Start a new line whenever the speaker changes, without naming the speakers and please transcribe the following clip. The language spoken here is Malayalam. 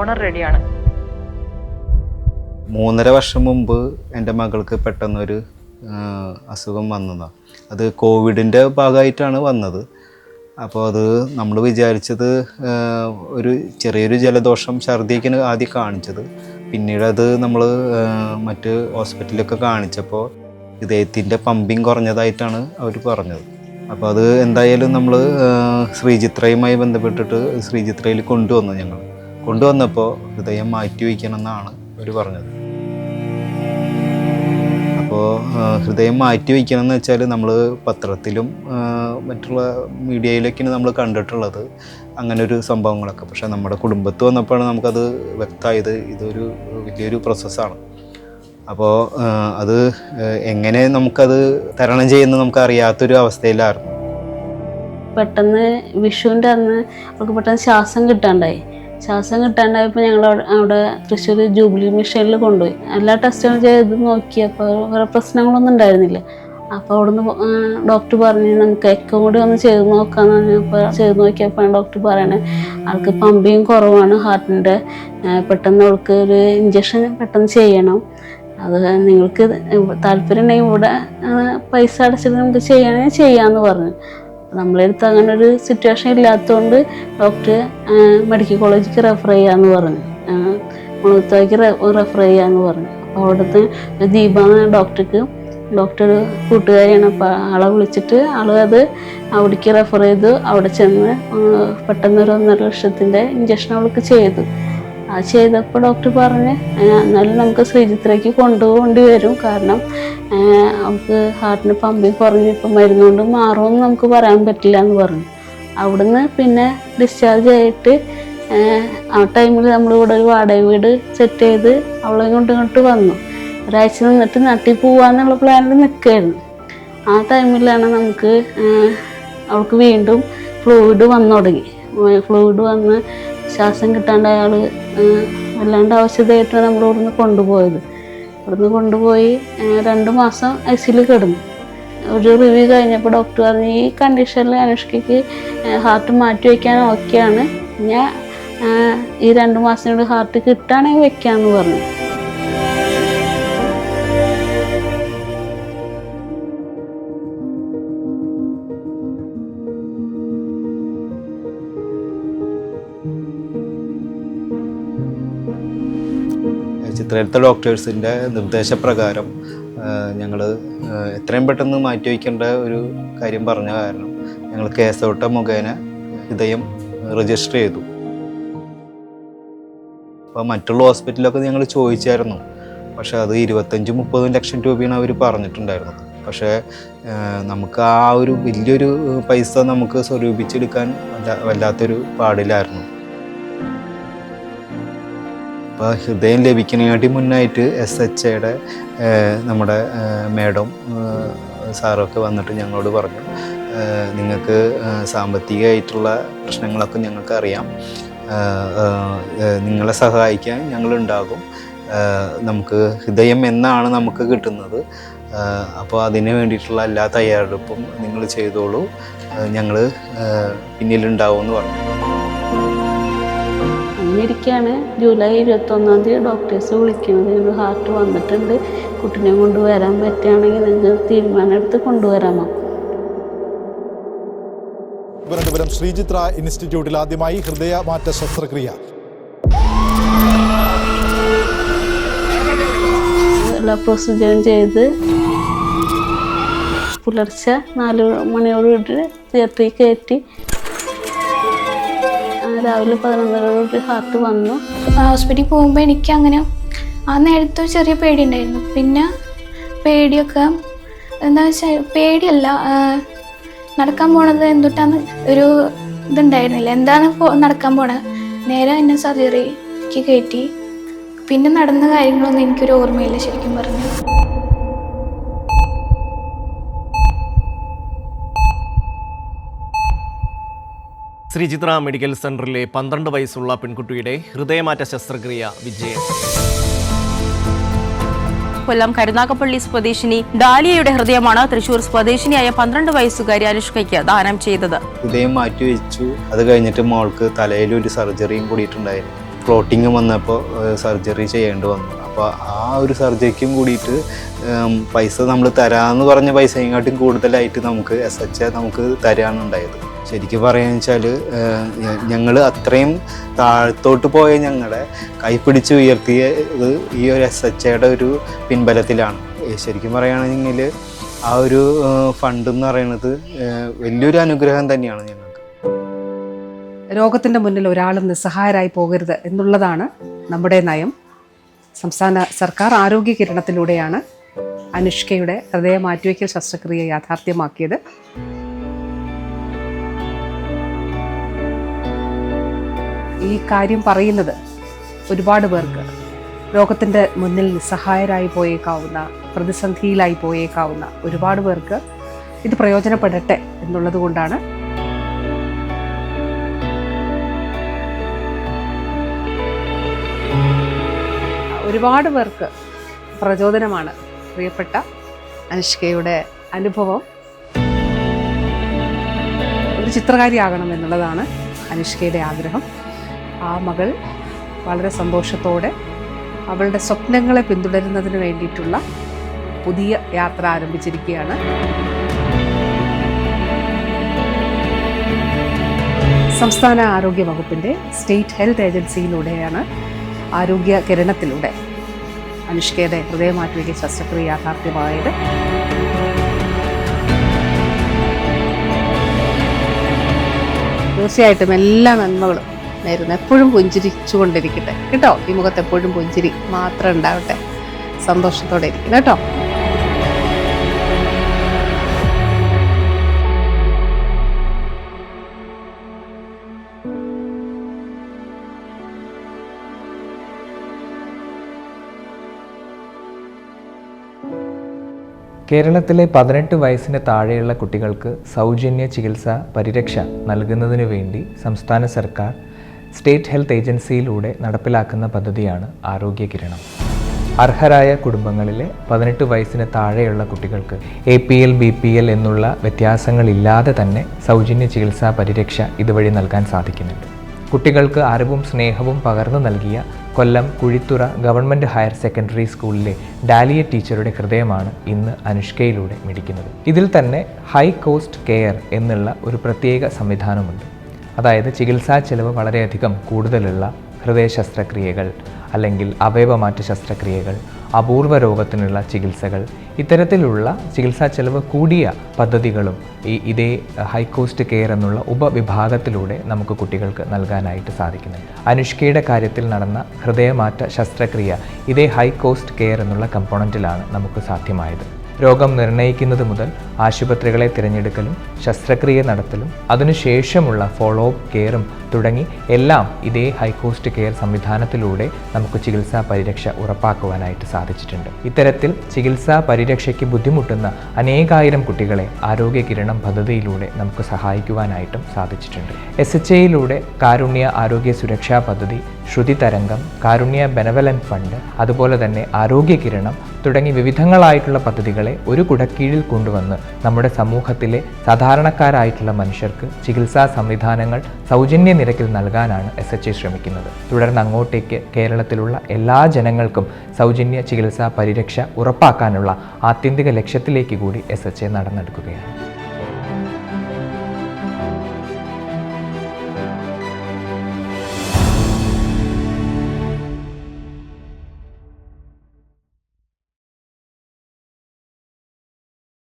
ഡോണർ റെഡിയാണ്.
3.5 വർഷം മുമ്പ് എൻ്റെ മകൾക്ക് പെട്ടെന്നൊരു അസുഖം വന്നതാണ്. അത് കോവിഡിൻ്റെ ഭാഗമായിട്ടാണ് വന്നത്. അപ്പോൾ അത് നമ്മൾ വിചാരിച്ചത് ഒരു ചെറിയൊരു ജലദോഷം, ഛർദിയൊക്കെയാണ് ആദ്യം കാണിച്ചത്. പിന്നീട് അത് നമ്മൾ മറ്റ് ഹോസ്പിറ്റലിലൊക്കെ കാണിച്ചപ്പോൾ ഹൃദയത്തിൻ്റെ പമ്പിങ് കുറഞ്ഞതായിട്ടാണ് അവർ പറഞ്ഞത്. അപ്പോൾ അത് എന്തായാലും നമ്മൾ ശ്രീചിത്രയുമായി ബന്ധപ്പെട്ടിട്ട് ശ്രീചിത്രയിൽ കൊണ്ടുവന്നപ്പോൾ ഹൃദയം മാറ്റി വയ്ക്കണം എന്നാണ് അവർ പറഞ്ഞത്. അപ്പോൾ ഹൃദയം മാറ്റി വയ്ക്കണം എന്ന് വെച്ചാൽ നമ്മൾ പത്രത്തിലും മറ്റുള്ള മീഡിയയിലൊക്കെയാണ് നമ്മൾ കണ്ടിട്ടുള്ളത് അങ്ങനെ ഒരു സംഭവങ്ങളൊക്കെ. പക്ഷേ നമ്മുടെ കുടുംബത്ത് വന്നപ്പോഴാണ് നമുക്കത് വ്യക്തമായത് ഇതൊരു വലിയൊരു പ്രോസസ്സാണ്. അപ്പോൾ അത് എങ്ങനെ നമുക്കത് തരണം ചെയ്യുന്നത് നമുക്കറിയാത്തൊരു അവസ്ഥയിലായിരുന്നു.
പെട്ടെന്ന് വിഷുവിൻ്റെ അന്ന് അവർക്ക് പെട്ടെന്ന് ശ്വാസം കിട്ടാണ്ടായപ്പോൾ ഞങ്ങൾ അവിടെ തൃശ്ശൂർ ജൂബിലി മിഷനിൽ കൊണ്ടുപോയി. എല്ലാ ടെസ്റ്റും ചെയ്ത് നോക്കിയപ്പോൾ വേറെ പ്രശ്നങ്ങളൊന്നും ഉണ്ടായിരുന്നില്ല. അപ്പോൾ അവിടുന്ന് ഡോക്ടർ പറഞ്ഞ് നമുക്ക് എക്കോ കൂടി ഒന്ന് ചെയ്ത് നോക്കാമെന്ന് പറഞ്ഞപ്പോൾ ചെയ്ത് നോക്കിയപ്പോൾ ഡോക്ടർ പറയണേ ആൾക്ക് പമ്പിങ് കുറവാണ് ഹാർട്ടിൻ്റെ, പെട്ടെന്ന് അവൾക്ക് ഒരു ഇഞ്ചക്ഷൻ പെട്ടെന്ന് ചെയ്യണം. അത് നിങ്ങൾക്ക് താല്പര്യം ഉണ്ടെങ്കിൽ ഇവിടെ പൈസ അടച്ചിട്ട് നമുക്ക് ചെയ്യണമെങ്കിൽ ചെയ്യാമെന്ന് പറഞ്ഞു. നമ്മളെടുത്ത് അങ്ങനെ ഒരു സിറ്റുവേഷൻ ഇല്ലാത്തതുകൊണ്ട് ഡോക്ടർ മെഡിക്കൽ കോളേജിലേക്ക് റെഫർ ചെയ്യാമെന്ന് പറഞ്ഞു, മുളകുത്താക്ക് റെഫർ ചെയ്യാമെന്ന് പറഞ്ഞു. അപ്പോൾ അവിടുത്തെ ദീപ എന്ന ഡോക്ടർ കൂട്ടുകാരിയാണ്. അപ്പോൾ ആളെ വിളിച്ചിട്ട് അത് അവിടേക്ക് റെഫർ ചെയ്തു. അവിടെ ചെന്ന് പെട്ടെന്നൊരു 1.5 ലക്ഷത്തിൻ്റെ ഇഞ്ചക്ഷൻ അവൾക്ക് ചെയ്തു. അത് ചെയ്തപ്പോൾ ഡോക്ടർ പറഞ്ഞ് എന്നാലും നമുക്ക് ശ്രീചിത്രയ്ക്ക് കൊണ്ടുപോകേണ്ടി വരും, കാരണം നമുക്ക് ഹാർട്ടിന് പമ്പിങ് കുറഞ്ഞിപ്പോൾ മരുന്നുകൊണ്ട് മാറുമെന്ന് നമുക്ക് പറയാൻ പറ്റില്ല എന്ന് പറഞ്ഞു. അവിടുന്ന് പിന്നെ ഡിസ്ചാർജ് ആയിട്ട് ആ ടൈമിൽ നമ്മളിവിടെ ഒരു വാടക വീട് സെറ്റ് ചെയ്ത് അവളെ ഇങ്ങോട്ട് വന്നു. ഒരാഴ്ച നിന്നിട്ട് നാട്ടിൽ പോകാമെന്നുള്ള പ്ലാനിൽ നിൽക്കുകയായിരുന്നു. ആ ടൈമിലാണ് അവൾക്ക് വീണ്ടും ഫ്ലൂയിഡ് വന്നു തുടങ്ങി. ഫ്ലൂയിഡ് വന്ന് ശ്വാസം കിട്ടാണ്ട് അയാൾ വല്ലാണ്ട് ഔഷധമായിട്ടാണ് നമ്മൾ ഇവിടുന്ന് കൊണ്ടുപോയി 2 മാസം ICUയിൽ കിടന്നു. ഒരു റിവ്യൂ കഴിഞ്ഞപ്പോൾ ഡോക്ടർ പറഞ്ഞു ഈ കണ്ടീഷനിൽ അനുഷ്കയ്ക്ക് ഹാർട്ട് മാറ്റി വയ്ക്കാൻ ഓക്കെയാണ്, ഞാൻ ഈ 2 മാസത്തിനോട് ഹാർട്ട് കിട്ടുകയാണെങ്കിൽ വെക്കാമെന്ന് പറഞ്ഞു.
ചിത്രയിലത്തെ ഡോക്ടേഴ്സിൻ്റെ നിർദ്ദേശപ്രകാരം ഞങ്ങൾ എത്രയും പെട്ടെന്ന് മാറ്റി വയ്ക്കേണ്ട ഒരു കാര്യം പറഞ്ഞ കാരണം ഞങ്ങൾ കേസോട്ട മുഖേന ഹൃദയം രജിസ്റ്റർ ചെയ്തു. അപ്പോൾ മറ്റുള്ള ഹോസ്പിറ്റലൊക്കെ ഞങ്ങൾ ചോദിച്ചായിരുന്നു, പക്ഷേ അത് 25-30 ലക്ഷം രൂപയാണ് അവർ പറഞ്ഞിട്ടുണ്ടായിരുന്നത്. പക്ഷേ നമുക്ക് ആ ഒരു വലിയൊരു പൈസ നമുക്ക് സ്വരൂപിച്ചെടുക്കാൻ വല്ലാത്തൊരു പാടില്ലായിരുന്നു. അപ്പോൾ ഹൃദയം ലഭിക്കുന്നതിനാട്ടി മുന്നായിട്ട് SHAയുടെ നമ്മുടെ മാഡം സാറൊക്കെ വന്നിട്ട് ഞങ്ങളോട് പറഞ്ഞു, നിങ്ങൾക്ക് സാമ്പത്തികമായിട്ടുള്ള പ്രശ്നങ്ങളൊക്കെ ഞങ്ങൾക്ക് അറിയാം, നിങ്ങളെ സഹായിക്കാൻ ഞങ്ങളുണ്ടാകും, നമുക്ക് ഹൃദയം എന്നാണ് നമുക്ക് കിട്ടുന്നത്, അപ്പോൾ അതിന് വേണ്ടിയിട്ടുള്ള എല്ലാ തയ്യാറെടുപ്പും നിങ്ങൾ ചെയ്തോളൂ, ഞങ്ങൾ പിന്നിലുണ്ടാവുമെന്ന് പറഞ്ഞു.
ഇരിക്കുകയാണ്. ജൂലൈ 21 ഡോക്ടേഴ്സ് വിളിക്കുന്നത്, ഹാർട്ട് വന്നിട്ടുണ്ട്, കുട്ടിനെ കൊണ്ടുവരാൻ പറ്റുകയാണെങ്കിൽ നിങ്ങൾ തീരുമാനം എടുത്ത് കൊണ്ടുവരാമോ.
തിരുവനന്തപുരം ശ്രീചിത്ര ഇൻസ്റ്റിറ്റ്യൂട്ടിൽ ആദ്യമായി ഹൃദയമാറ്റ ശസ്ത്രക്രിയ.
എല്ലാ പ്രൊസീജിയറും ചെയ്ത് പുലർച്ചെ 4 മണിയോടുകൂടി തിയേറ്ററിൽ കയറ്റി രാവിലെ 11 ഹാർട്ട് വന്നു.
ഹോസ്പിറ്റലിൽ പോകുമ്പോൾ എനിക്ക് അങ്ങനെ ആ നേരത്തെ ചെറിയ പേടി ഉണ്ടായിരുന്നു. പിന്നെ പേടിയൊക്കെ എന്താ വെച്ചാൽ പേടിയല്ല, നടക്കാൻ പോണത് എന്തുട്ടാന്ന് ഒരു ഇതുണ്ടായിരുന്നില്ല, എന്താണ് നടക്കാൻ പോണത്. നേരെ എന്നെ സർജറിക്ക് കയറ്റി. പിന്നെ നടന്ന കാര്യങ്ങളൊന്നും എനിക്കൊരു ഓർമ്മയില്ല ശരിക്കും പറഞ്ഞു.
ശ്രീചിത്ര മെഡിക്കൽ സെന്ററിലെ 12 വയസ്സുള്ള പെൺകുട്ടിയുടെ ഹൃദയമാറ്റ ശസ്ത്രക്രിയ വിജയം.
കൊല്ലം കരുനാഗപ്പള്ളി സ്വദേശിനി ഡാലിയയുടെ ഹൃദയമാണ് തൃശൂർ സ്വദേശിനിയായ 12 വയസ്സുകാരി അനുഷ്കയ്ക്ക് ദാനം ചെയ്തത്.
ഹൃദയം മാറ്റിവെച്ചു. അത് കഴിഞ്ഞിട്ട് മോൾക്ക് തലയിൽ ഒരു സർജറിയും കൂടിയിട്ടുണ്ടായിരുന്നു. ക്ലോട്ടിങ് വന്നപ്പോൾ സർജറി ചെയ്യേണ്ടി വന്നു. അപ്പോൾ ആ ഒരു സർജറിക്കും കൂടിയിട്ട് പൈസ നമ്മൾ തരാമെന്ന് പറഞ്ഞ പൈസയെക്കാട്ടും കൂടുതലായിട്ട് നമുക്ക് SHA നമുക്ക് തരാനുണ്ടായത്. ശരിക്കും പറയുകയെന്ന് വെച്ചാൽ ഞങ്ങൾ അത്രയും താഴത്തോട്ട് പോയ ഞങ്ങളെ കൈപ്പിടിച്ച് ഉയർത്തിയത് ഈ ഒരു SHAയുടെ ഒരു പിൻബലത്തിലാണ്. ശരിക്കും പറയുകയാണെങ്കിൽ ആ ഒരു ഫണ്ട് എന്ന് പറയുന്നത് വലിയൊരു അനുഗ്രഹം തന്നെയാണ് ഞങ്ങൾക്ക്.
രോഗത്തിൻ്റെ മുന്നിൽ ഒരാളും നിസ്സഹായരായി പോകരുത് എന്നുള്ളതാണ് നമ്മുടെ നയം. സംസ്ഥാന സർക്കാർ ആരോഗ്യ കിരണത്തിലൂടെയാണ് അനുഷ്കയുടെ ഹൃദയ മാറ്റിവയ്ക്കൽ ശസ്ത്രക്രിയ യാഥാർത്ഥ്യമാക്കിയത്. ഈ കാര്യം പറയുന്നത് ഒരുപാട് പേർക്ക് രോഗത്തിൻ്റെ മുന്നിൽ നിസ്സഹായരായി പോയേക്കാവുന്ന, പ്രതിസന്ധിയിലായി പോയേക്കാവുന്ന ഒരുപാട് പേർക്ക് ഇത് പ്രയോജനപ്പെടട്ടെ എന്നുള്ളത് കൊണ്ടാണ്. ഒരുപാട് പേർക്ക് പ്രചോദനമാണ് പ്രിയപ്പെട്ട അനുഷ്കയുടെ അനുഭവം. ഒരു ചിത്രകാരിയാകണം എന്നുള്ളതാണ് അനുഷ്കയുടെ ആഗ്രഹം. ആ മകൾ വളരെ സന്തോഷത്തോടെ അവളുടെ സ്വപ്നങ്ങളെ പിന്തുടരുന്നതിന് വേണ്ടിയിട്ടുള്ള പുതിയ യാത്ര ആരംഭിച്ചിരിക്കുകയാണ്. സംസ്ഥാന ആരോഗ്യ വകുപ്പിൻ്റെ സ്റ്റേറ്റ് ഹെൽത്ത് ഏജൻസിയിലൂടെയാണ് ആരോഗ്യ കിരണത്തിലൂടെ അനുഷ്കയുടെ ഹൃദയമാറ്റിവയ്ക്കൽ ശസ്ത്രക്രിയ യാഥാർത്ഥ്യമായത്. തീർച്ചയായിട്ടും എല്ലാ നന്മകളും നേരുന്നു. എപ്പോഴും പുഞ്ചിരിച്ചുകൊണ്ടിരിക്കട്ടെ കേട്ടോ. ഈ മുഖത്ത് എപ്പോഴും പുഞ്ചിരി മാത്രം ഉണ്ടാവട്ടെ. സന്തോഷത്തോടെ ഇരിക്കണം കേട്ടോ.
കേരളത്തിലെ 18 വയസ്സിന് താഴെയുള്ള കുട്ടികൾക്ക് സൗജന്യ ചികിത്സാ പരിരക്ഷ നൽകുന്നതിനു വേണ്ടി സംസ്ഥാന സർക്കാർ സ്റ്റേറ്റ് ഹെൽത്ത് ഏജൻസിയിലൂടെ നടപ്പിലാക്കുന്ന പദ്ധതിയാണ് ആരോഗ്യ കിരണം. അർഹരായ കുടുംബങ്ങളിലെ 18 വയസ്സിന് താഴെയുള്ള കുട്ടികൾക്ക് APL BPL എന്നുള്ള വ്യത്യാസങ്ങളില്ലാതെ തന്നെ സൗജന്യ ചികിത്സാ പരിരക്ഷ ഇതുവഴി നൽകാൻ സാധിക്കുന്നുണ്ട്. കുട്ടികൾക്ക് അറിവും സ്നേഹവും പകർന്നു നൽകിയ കൊല്ലം കുഴിത്തുറ ഗവൺമെൻറ് ഹയർ സെക്കൻഡറി സ്കൂളിലെ ഡാലിയ ടീച്ചറുടെ ഹൃദയമാണ് ഇന്ന് അനുഷ്കയിലൂടെ മിടിക്കുന്നത്. ഇതിൽ തന്നെ ഹൈ കോസ്റ്റ് കെയർ എന്നുള്ള ഒരു പ്രത്യേക സംവിധാനമുണ്ട്. അതായത് ചികിത്സാ ചെലവ് വളരെയധികം കൂടുതലുള്ള ഹൃദയ ശസ്ത്രക്രിയകൾ അല്ലെങ്കിൽ അവയവമാറ്റ ശസ്ത്രക്രിയകൾ, അപൂർവ രോഗത്തിനുള്ള ചികിത്സകൾ, ഇത്തരത്തിലുള്ള ചികിത്സാ ചെലവ് കൂടിയ പദ്ധതികളും ഇതേ ഹൈ കോസ്റ്റ് കെയർ എന്നുള്ള ഉപവിഭാഗത്തിലൂടെ നമുക്ക് കുട്ടികൾക്ക് നൽകാനായിട്ട് സാധിക്കുന്നുണ്ട്. അനുഷ്കയുടെ കാര്യത്തിൽ നടന്ന ഹൃദയമാറ്റ ശസ്ത്രക്രിയ ഇതേ ഹൈ കോസ്റ്റ് കെയർ എന്നുള്ള കമ്പോണൻറ്റിലാണ് നമുക്ക് സാധ്യമായത്. രോഗം നിർണ്ണയിക്കുന്നത് മുതൽ ആശുപത്രികളെ തിരഞ്ഞെടുക്കലും ശസ്ത്രക്രിയ നടത്തലും അതിനുശേഷമുള്ള ഫോളോ അപ്പ് കെയറും തുടങ്ങി എല്ലാം ഇതേ ഹൈ കോസ്റ്റ് കെയർ സംവിധാനത്തിലൂടെ നമുക്ക് ചികിത്സാ പരിരക്ഷ ഉറപ്പാക്കുവാനായിട്ട് സാധിച്ചിട്ടുണ്ട്. ഇത്തരത്തിൽ ചികിത്സാ പരിരക്ഷയ്ക്ക് ബുദ്ധിമുട്ടുന്ന അനേകായിരം കുട്ടികളെ ആരോഗ്യ കിരണം പദ്ധതിയിലൂടെ നമുക്ക് സഹായിക്കുവാനായിട്ടും സാധിച്ചിട്ടുണ്ട്. SHAയിലൂടെ കാരുണ്യ ആരോഗ്യ സുരക്ഷാ പദ്ധതി, ശ്രുതി തരംഗം, കാരുണ്യ ബെനവലന്റ് ഫണ്ട്, അതുപോലെ തന്നെ ആരോഗ്യ കിരണം തുടങ്ങി വിവിധങ്ങളായിട്ടുള്ള പദ്ധതികളെ ഒരു കുടക്കീഴിൽ കൊണ്ടുവന്ന് നമ്മുടെ സമൂഹത്തിലെ സാധാരണക്കാരായിട്ടുള്ള മനുഷ്യർക്ക് ചികിത്സാ സംവിധാനങ്ങൾ സൗജന്യ നിരക്കിൽ നൽകാനാണ് SHA ശ്രമിക്കുന്നത്. തുടർന്ന് അങ്ങോട്ടേക്ക് കേരളത്തിലുള്ള എല്ലാ ജനങ്ങൾക്കും സൗജന്യ ചികിത്സാ പരിരക്ഷ ഉറപ്പാക്കാനുള്ള ആത്യന്തിക ലക്ഷ്യത്തിലേക്ക് കൂടി SHA നടന്നെടുക്കുകയാണ്.